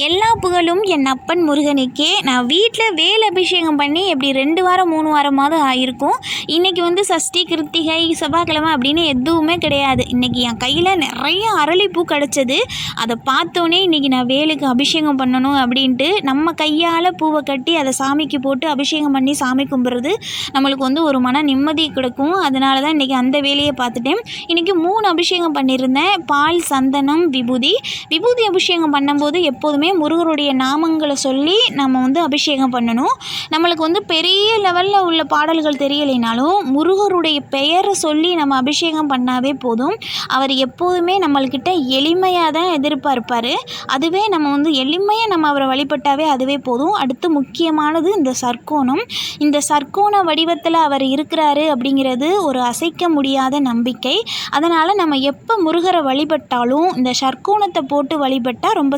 எல்லா புகழும் என் அப்பன் முருகனுக்கே. நான் வீட்டில் வேல் அபிஷேகம் பண்ணி எப்படி 2 வாரம் 3 வாரமாவது ஆகிருக்கும். இன்றைக்கி சஷ்டி கிருத்திகை செவ்வாய்க்கிழமை அப்படின்னு எதுவுமே கிடையாது. இன்றைக்கி என் கையில் நிறைய அரளிப்பூ கிடச்சது. அதை பார்த்தோன்னே இன்றைக்கி நான் வேலுக்கு அபிஷேகம் பண்ணணும் அப்படின்ட்டு நம்ம கையால் பூவை கட்டி அதை சாமிக்கு போட்டு அபிஷேகம் பண்ணி சாமி கும்பிட்றது நம்மளுக்கு ஒரு மன நிம்மதி கிடைக்கும். அதனால தான் இன்றைக்கி அந்த வேலையை பார்த்துட்டேன். இன்றைக்கி 3 அபிஷேகம் பண்ணியிருந்தேன். பால், சந்தனம், விபூதி அபிஷேகம் பண்ணும்போது எப்போதுமே முருகருடைய நாமங்களை சொல்லி நம்ம அபிஷேகம் பண்ணணும். நம்மளுக்கு பெரிய லெவலில் உள்ள பாடல்கள் தெரியலைனாலும் முருகருடைய பெயரை சொல்லி நம்ம அபிஷேகம் பண்ணாவே போதும். அவர் எப்போதுமே நம்மள்கிட்ட எளிமையாக தான் எதிர்பார்ப்பார். அதுவே நம்ம எளிமையாக நம்ம அவரை வழிபட்டாவே அதுவே போதும். அடுத்து முக்கியமானது இந்த சர்க்கோணம். இந்த சர்க்கோண வடிவத்தில் அவர் இருக்கிறாரு அப்படிங்கிறது ஒரு அசைக்க முடியாத நம்பிக்கை. அதனால் நம்ம எப்போ முருகரை வழிபட்டாலும் இந்த சர்க்கோணத்தை போட்டு வழிபட்டால் ரொம்ப